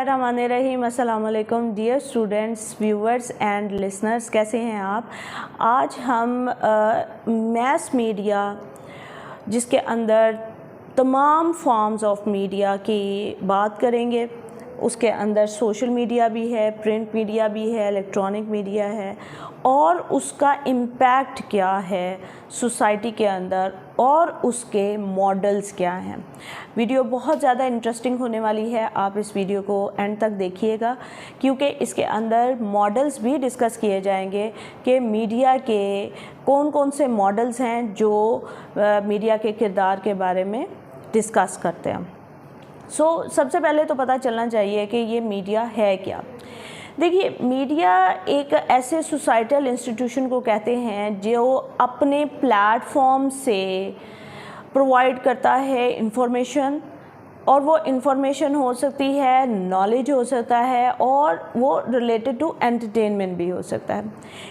बिस्मिल्लाहिर्रहमानिर्रहीम। अस्सलाम वालेकुम dear students, viewers and listeners, कैसे हैं आप। आज हम मैस मीडिया जिसके अंदर तमाम फॉर्म्स ऑफ मीडिया की बात करेंगे। उसके अंदर सोशल मीडिया भी है, प्रिंट मीडिया भी है, इलेक्ट्रॉनिक मीडिया है और उसका इम्पैक्ट क्या है सोसाइटी के अंदर और उसके मॉडल्स क्या हैं। वीडियो बहुत ज़्यादा इंटरेस्टिंग होने वाली है, आप इस वीडियो को एंड तक देखिएगा क्योंकि इसके अंदर मॉडल्स भी डिस्कस किए जाएंगे कि मीडिया के कौन कौन से मॉडल्स हैं जो मीडिया के किरदार के बारे में डिस्कस करते हैं। सबसे पहले तो पता चलना चाहिए कि ये मीडिया है क्या। देखिए, मीडिया एक ऐसे सोसाइटल इंस्टीट्यूशन को कहते हैं जो अपने प्लेटफॉर्म से प्रोवाइड करता है इंफॉर्मेशन, और वो इंफॉर्मेशन हो सकती है, नॉलेज हो सकता है और वो रिलेटेड टू एंटरटेनमेंट भी हो सकता है।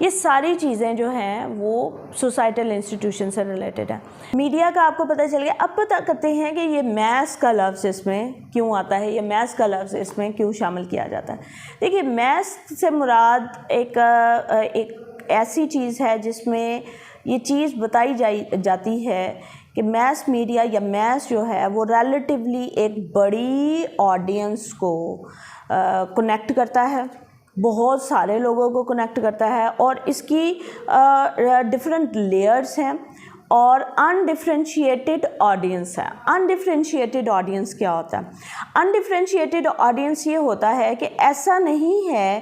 ये सारी चीज़ें जो हैं वो सोसाइटल इंस्टीट्यूशन से रिलेटेड है। मीडिया का आपको पता चल गया। अब पता करते हैं कि ये मैस का लफ्ज़ इसमें क्यों आता है, ये मैस का लफ्ज़ इसमें क्यों शामिल किया जाता है। देखिए, मैस से मुराद एक ऐसी चीज़ है जिसमें ये चीज़ बताई जाती है कि मैस मीडिया या मैस जो है वो रिलेटिवली एक बड़ी ऑडियंस को कनेक्ट करता है, बहुत सारे लोगों को कनेक्ट करता है और इसकी डिफरेंट लेयर्स हैं और अनडिफरेंशिएटेड ऑडियंस है। अनडिफरेंशिएटेड ऑडियंस क्या होता है? अनडिफरेंशिएटेड ऑडियंस ये होता है कि ऐसा नहीं है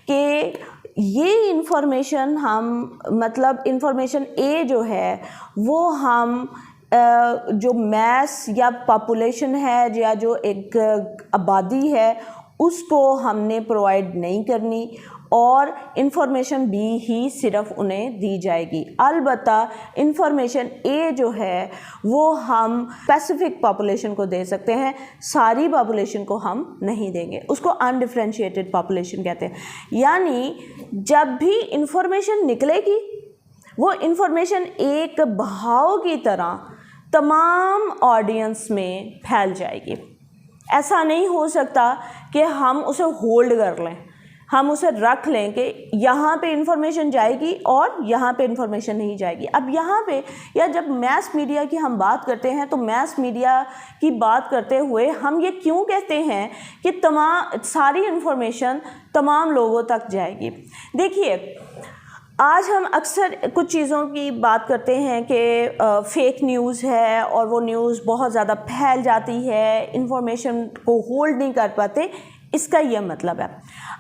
कि ये इंफॉर्मेशन इंफॉर्मेशन ए जो है वो हम जो मैस या पॉपुलेशन है या जो एक आबादी है उसको हमने प्रोवाइड नहीं करनी और इंफॉर्मेशन बी ही सिर्फ उन्हें दी जाएगी। अलबत्ता इंफॉर्मेशन ए जो है वो हम स्पेसिफिक पॉपुलेशन को दे सकते हैं, सारी पॉपुलेशन को हम नहीं देंगे। उसको अनडिफरेंशिएटेड पॉपुलेशन कहते हैं। यानी जब भी इंफॉर्मेशन निकलेगी वो इंफॉर्मेशन एक बहाव की तरह तमाम ऑडियंस में फैल जाएगी। ऐसा नहीं हो सकता कि हम उसे होल्ड कर लें, हम उसे रख लें कि यहाँ पे इंफॉर्मेशन जाएगी और यहाँ पे इंफॉर्मेशन नहीं जाएगी। अब यहाँ पे या जब मैस मीडिया की हम बात करते हैं तो मैस मीडिया की बात करते हुए हम ये क्यों कहते हैं कि सारी इंफॉर्मेशन तमाम लोगों तक जाएगी। देखिए, आज हम अक्सर कुछ चीज़ों की बात करते हैं कि फेक न्यूज़ है और वो न्यूज़ बहुत ज़्यादा फैल जाती है, इंफॉर्मेशन को होल्ड नहीं कर पाते। इसका यह मतलब है,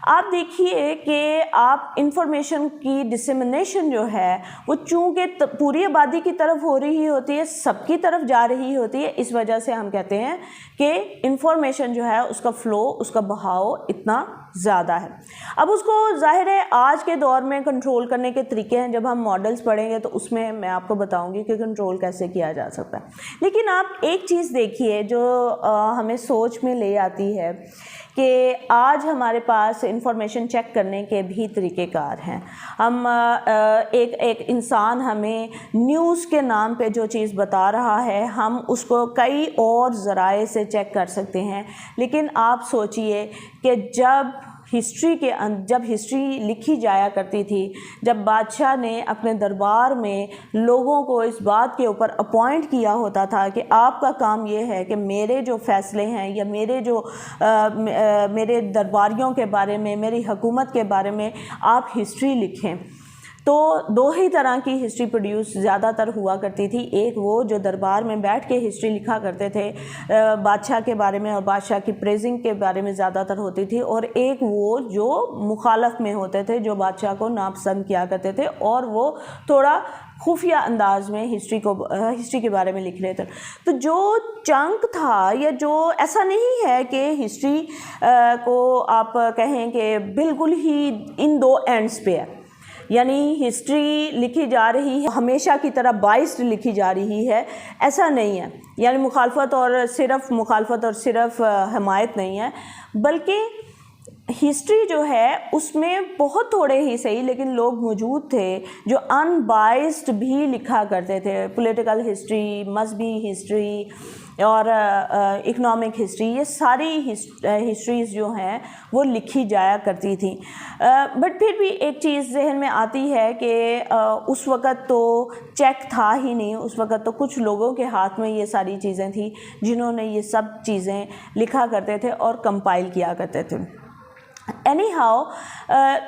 आप देखिए कि आप इंफॉर्मेशन की डिसेमिनेशन जो है वो चूँकि पूरी आबादी की तरफ हो रही होती है, सबकी तरफ जा रही होती है, इस वजह से हम कहते हैं कि इंफॉर्मेशन जो है उसका फ़्लो, उसका बहाव इतना ज़्यादा है। अब उसको ज़ाहिर है आज के दौर में कंट्रोल करने के तरीके हैं। जब हम मॉडल्स पढ़ेंगे तो उसमें मैं आपको बताऊंगी कि कंट्रोल कैसे किया जा सकता है। लेकिन आप एक चीज़ देखिए जो हमें सोच में ले आती है कि आज हमारे पास इंफॉर्मेशन चेक करने के भी तरीक़ेकार हैं। हम एक इंसान हमें न्यूज़ के नाम पे जो चीज़ बता रहा है हम उसको कई और ज़राए से चेक कर सकते हैं। लेकिन आप सोचिए कि जब हिस्ट्री लिखी जाया करती थी, जब बादशाह ने अपने दरबार में लोगों को इस बात के ऊपर अपॉइंट किया होता था कि आपका काम ये है कि मेरे जो फ़ैसले हैं या मेरे दरबारियों के बारे में, मेरी हुकूमत के बारे में आप हिस्ट्री लिखें। तो दो ही तरह की हिस्ट्री प्रोड्यूस ज़्यादातर हुआ करती थी। एक वो जो दरबार में बैठ के हिस्ट्री लिखा करते थे बादशाह के बारे में और बादशाह की प्रेजिंग के बारे में ज़्यादातर होती थी, और एक वो जो मुखालफ में होते थे, जो बादशाह को नापसंद किया करते थे और वो थोड़ा खुफिया अंदाज में हिस्ट्री के बारे में लिख रहे थे। तो जो चंक था या जो, ऐसा नहीं है कि हिस्ट्री को आप कहें कि बिल्कुल ही इन दो एंड्स पे है, यानी हिस्ट्री लिखी जा रही है हमेशा की तरह बाइस्ड लिखी जा रही है, ऐसा नहीं है। यानी मुखालफत और सिर्फ हिमायत नहीं है, बल्कि हिस्ट्री जो है उसमें बहुत थोड़े ही सही लेकिन लोग मौजूद थे जो अनबाइस्ड भी लिखा करते थे। पॉलिटिकल हिस्ट्री, मजहबी हिस्ट्री और इकोनॉमिक हिस्ट्री, ये सारी हिस्ट्रीज़ जो हैं वो लिखी जाया करती थी। बट फिर भी एक चीज़ जहन में आती है कि उस वक़्त तो चेक था ही नहीं, उस वक़्त तो कुछ लोगों के हाथ में ये सारी चीज़ें थी जिन्होंने ये सब चीज़ें लिखा करते थे और कंपाइल किया करते थे। एनी हाउ,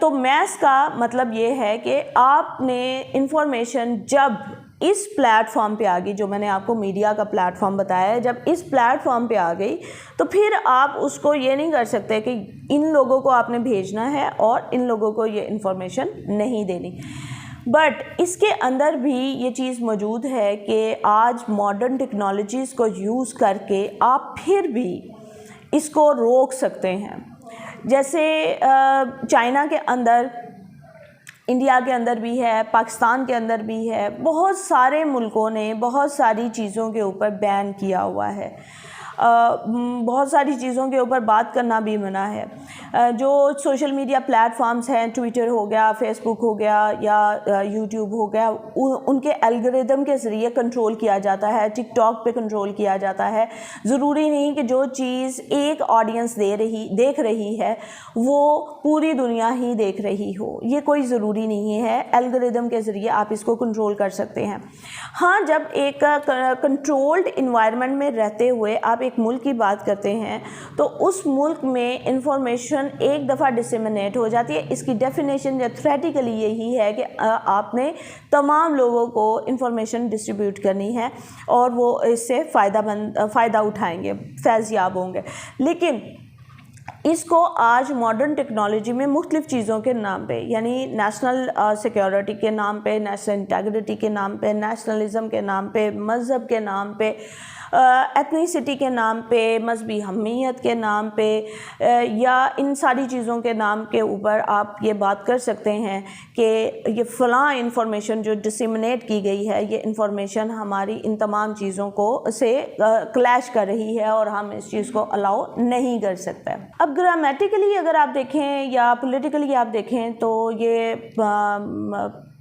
तो मैथ्स का मतलब ये है कि आपने इंफॉर्मेशन जब इस प्लेटफॉर्म पे आ गई, जो मैंने आपको मीडिया का प्लेटफॉर्म बताया है, जब इस प्लेटफॉर्म पे आ गई तो फिर आप उसको ये नहीं कर सकते कि इन लोगों को आपने भेजना है और इन लोगों को ये इंफॉर्मेशन नहीं देनी। बट इसके अंदर भी ये चीज़ मौजूद है कि आज मॉडर्न टेक्नोलॉजीज़ को यूज़ करके आप फिर भी इसको रोक सकते हैं। जैसे चाइना के अंदर, इंडिया के अंदर भी है, पाकिस्तान के अंदर भी है, बहुत सारे मुल्कों ने बहुत सारी चीज़ों के ऊपर बैन किया हुआ है। बहुत सारी चीज़ों के ऊपर बात करना भी मना है। जो सोशल मीडिया प्लेटफॉर्म्स हैं, ट्विटर हो गया, फेसबुक हो गया या यूट्यूब हो गया, उनके एल्गोरिदम के ज़रिए कंट्रोल किया जाता है। टिकटॉक पे कंट्रोल किया जाता है। ज़रूरी नहीं कि जो चीज़ एक ऑडियंस देख रही है वो पूरी दुनिया ही देख रही हो, ये कोई ज़रूरी नहीं है। एल्गोरिदम के ज़रिए आप इसको कंट्रोल कर सकते हैं। हाँ, जब एक कंट्रोल्ड इन्वायरमेंट में रहते हुए आप एक मुल्क की बात करते हैं तो उस मुल्क में इंफॉर्मेशन एक दफ़ा डिसेमिनेट हो जाती है। इसकी डेफिनेशन या थ्योरेटिकली यही है कि आपने तमाम लोगों को इंफॉर्मेशन डिस्ट्रीब्यूट करनी है और वो इससे फ़ायदा उठाएंगे, फैज़याब होंगे। लेकिन इसको आज मॉडर्न टेक्नोलॉजी में मुख्तलिफ़ चीज़ों के नाम पे, यानी नेशनल सिक्योरिटी के नाम पे, नेशनल इंटेग्रिटी के नाम पे, नेशनलिज़म के नाम पे, मज़हब के नाम पे, एथनिसिटी के नाम पे, मजहबी हमीयत के नाम पे, या इन सारी चीज़ों के नाम के ऊपर आप ये बात कर सकते हैं कि ये फ़लाँ इंफॉर्मेशन जो डिसेमिनेट की गई है, ये इंफॉर्मेशन हमारी इन तमाम चीज़ों को से क्लैश कर रही है और हम इस चीज़ को अलाउ नहीं कर सकते। अब ग्रामेटिकली अगर आप देखें या पॉलिटिकली आप देखें तो ये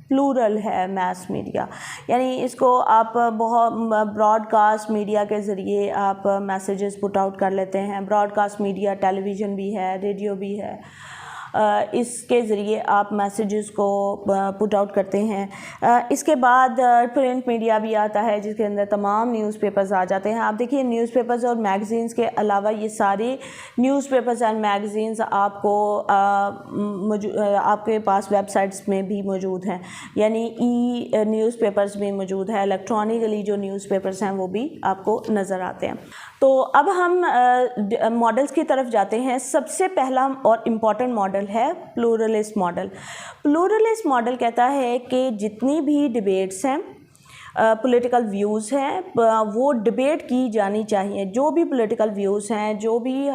प्लूरल है मैस मीडिया, यानी इसको आप बहुत ब्रॉडकास्ट मीडिया के ज़रिए आप मैसेजेस पुट आउट कर लेते हैं। ब्रॉडकास्ट मीडिया टेलीविज़न भी है, रेडियो भी है, इसके ज़रिए आप मैसेजेस को पुट आउट करते हैं। इसके बाद प्रिंट मीडिया भी आता है जिसके अंदर तमाम न्यूज़पेपर्स आ जाते हैं। आप देखिए न्यूज़पेपर्स और मैगज़ीन्स के अलावा ये सारे न्यूज़पेपर्स एंड मैगज़ीन्स आपको आपके पास वेबसाइट्स में भी मौजूद हैं, यानी ई न्यूज़पेपर्स भी मौजूद है। इलेक्ट्रॉनिकली जो न्यूज़पेपर्स हैं वो भी आपको नज़र आते हैं। तो अब हम मॉडल्स की तरफ जाते हैं। सबसे पहला और इम्पॉर्टेंट मॉडल है प्लूरलिस्ट मॉडल। प्लूरलिस्ट मॉडल कहता है कि जितनी भी डिबेट्स हैं, पॉलिटिकल व्यूज़ हैं, वो डिबेट की जानी चाहिए। जो भी पॉलिटिकल व्यूज़ हैं, जो भी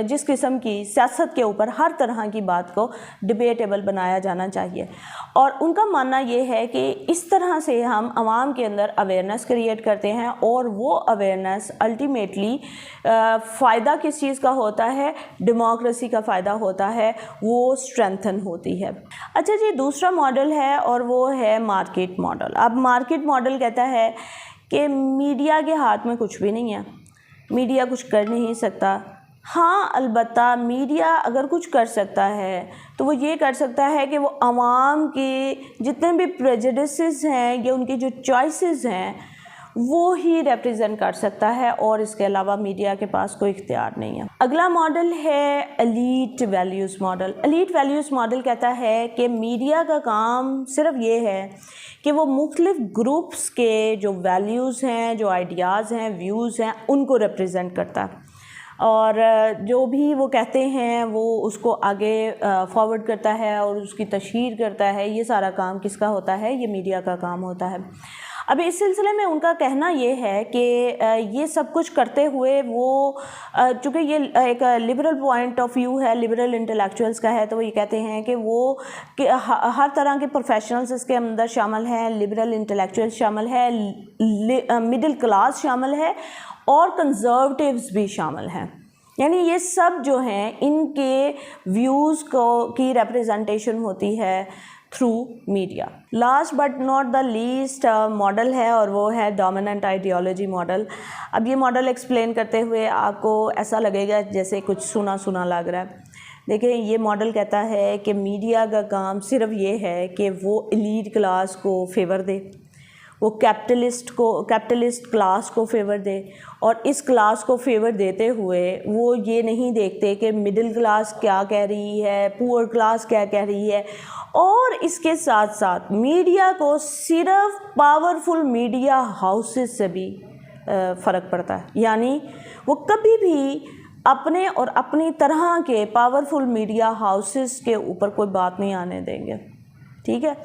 जिस किस्म की सियासत के ऊपर हर तरह की बात को डिबेटेबल बनाया जाना चाहिए। और उनका मानना ये है कि इस तरह से हम आवाम के अंदर अवेयरनेस क्रिएट करते हैं और वो अवेयरनेस अल्टीमेटली फ़ायदा किस चीज़ का होता है, डेमोक्रेसी का फ़ायदा होता है, वो स्ट्रेंथन होती है। अच्छा जी, दूसरा मॉडल है और वो है मार्केट मॉडल। अब मार्केट मॉडल कहता है कि मीडिया के हाथ में कुछ भी नहीं है, मीडिया कुछ कर नहीं सकता। हाँ, अलबत्ता मीडिया अगर कुछ कर सकता है तो वो ये कर सकता है कि वो आवाम के जितने भी प्रेजुडिसेस हैं या उनकी जो चॉइसेस हैं वो ही रिप्रेजेंट कर सकता है और इसके अलावा मीडिया के पास कोई इख्तियार नहीं है। अगला मॉडल है elite values model. Elite values model कहता है कि मीडिया का काम सिर्फ ये है कि वो मुख्तलिफ ग्रुप्स के जो वैल्यूज़ हैं, जो आइडियाज़ हैं, व्यूज़ हैं, उनको रिप्रेजेंट करता है और जो भी वो कहते हैं वो उसको आगे फॉरवर्ड करता है और उसकी तशहीर करता है। ये सारा काम किसका होता है? ये मीडिया का काम होता है। अब इस सिलसिले में उनका कहना ये है कि ये सब कुछ करते हुए वो चूँकि ये एक लिबरल पॉइंट ऑफ व्यू है, लिबरल इंटेलेक्चुअल्स का है, तो वो ये कहते हैं कि वो कि हर तरह के प्रोफेशनल्स इसके अंदर शामिल हैं, लिबरल इंटेलेक्चुअल्स शामिल है, मिडिल क्लास शामिल है और कंजर्वेटिव्स भी शामिल हैं। यानी ये सब जो हैं इनके व्यूज़ की रिप्रेजेंटेशन होती है through media. Last but not the least model है और वो है डोमिनेंट आइडियोलॉजी मॉडल। अब ये मॉडल एक्सप्लेन करते हुए आपको ऐसा लगेगा जैसे कुछ सुना सुना लग रहा है। देखिए, ये मॉडल कहता है कि मीडिया का काम सिर्फ ये है कि वो एलीट क्लास को फेवर दे, वो कैपिटलिस्ट क्लास को फेवर दे, और इस क्लास को फेवर देते हुए वो ये नहीं देखते कि मिडिल क्लास क्या कह रही है, पुअर क्लास क्या कह रही है। और इसके साथ साथ मीडिया को सिर्फ पावरफुल मीडिया हाउसेस से भी फ़र्क पड़ता है, यानी वो कभी भी अपने और अपनी तरह के पावरफुल मीडिया हाउसेस के ऊपर कोई बात नहीं आने देंगे। ठीक है।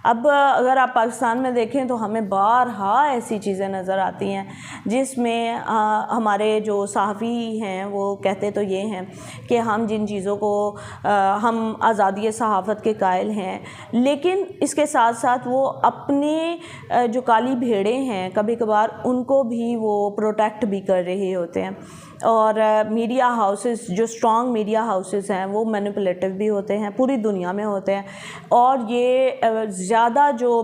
अब अगर आप पाकिस्तान में देखें तो हमें बारहा ऐसी चीज़ें नज़र आती हैं जिसमें हमारे जो सहाफ़ी हैं वो कहते तो ये हैं कि हम जिन चीज़ों को हम आज़ादी सहाफ़त के कायल हैं, लेकिन इसके साथ साथ वो अपने जो काली भेड़ें हैं कभी कभार उनको भी वो प्रोटेक्ट भी कर रहे होते हैं। और मीडिया हाउसेस, जो स्ट्रॉन्ग मीडिया हाउसेस हैं, वो मैनिपुलेटिव भी होते हैं, पूरी दुनिया में होते हैं। और ये ज़्यादा जो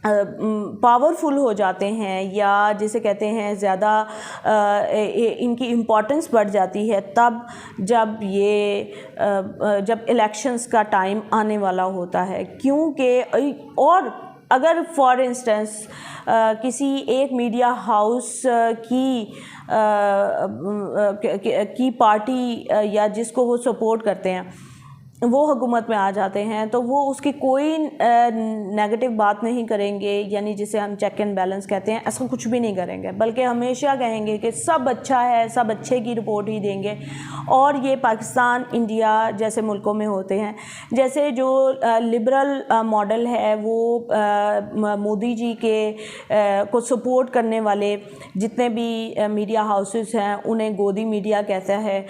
पावरफुल हो जाते हैं या जिसे कहते हैं ज़्यादा इनकी इम्पोर्टेंस बढ़ जाती है तब जब इलेक्शंस का टाइम आने वाला होता है। क्योंकि और अगर फॉर इंस्टेंस किसी एक मीडिया हाउस की पार्टी या जिसको वो सपोर्ट करते हैं वो हुकूमत में आ जाते हैं तो वो उसकी कोई नेगेटिव बात नहीं करेंगे, यानी जिसे हम चेक एंड बैलेंस कहते हैं, ऐसा कुछ भी नहीं करेंगे, बल्कि हमेशा कहेंगे कि सब अच्छा है, सब अच्छे की रिपोर्ट ही देंगे। और ये पाकिस्तान, इंडिया जैसे मुल्कों में होते हैं। जैसे जो लिबरल मॉडल है वो मोदी जी के को सपोर्ट करने वाले जितने भी मीडिया हाउसेस हैं उन्हें गोदी मीडिया कहता है।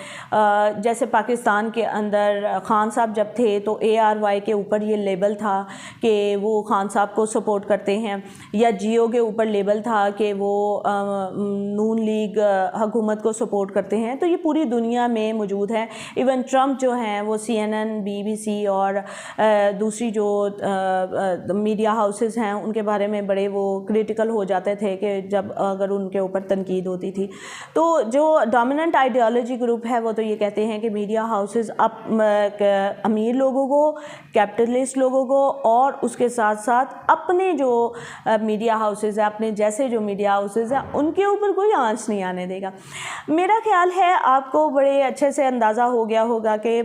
जैसे पाकिस्तान के अंदर खान साहब जब थे तो ARY के ऊपर ये लेबल था कि वो खान साहब को सपोर्ट करते हैं, या जियो के ऊपर लेबल था कि वो नून लीग हुकूमत को सपोर्ट करते हैं। तो ये पूरी दुनिया में मौजूद है। इवन ट्रम्प जो हैं वो CNN, BBC और दूसरी जो मीडिया हाउसेस हैं उनके बारे में बड़े वो क्रिटिकल हो जाते थे कि जब अगर उनके ऊपर तनकीद होती थी। तो जो डोमिनेंट आइडियोलॉजी ग्रुप है वो तो ये कहते हैं कि मीडिया हाउसेस अमीर लोगों को, कैपिटलिस्ट लोगों को और उसके साथ साथ अपने जो मीडिया हाउसेस है, अपने जैसे जो मीडिया हाउसेस है उनके ऊपर कोई आंच नहीं आने देगा। मेरा ख्याल है आपको बड़े अच्छे से अंदाज़ा हो गया होगा कि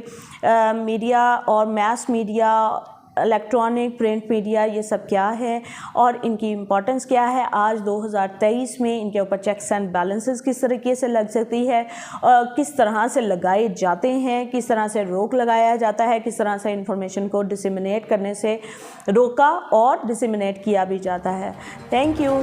मीडिया और mess media, electronic, print media, ये सब क्या है और इनकी इम्पोर्टेंस क्या है। आज 2023 में इनके ऊपर चेक्स एंड बैलेंसेस किस तरीके से लग सकती है, किस तरह से लगाए जाते हैं, किस तरह से रोक लगाया जाता है, किस तरह से इंफॉर्मेशन को डिसेमिनेट करने से रोका और डिसेमिनेट किया भी जाता है। Thank you.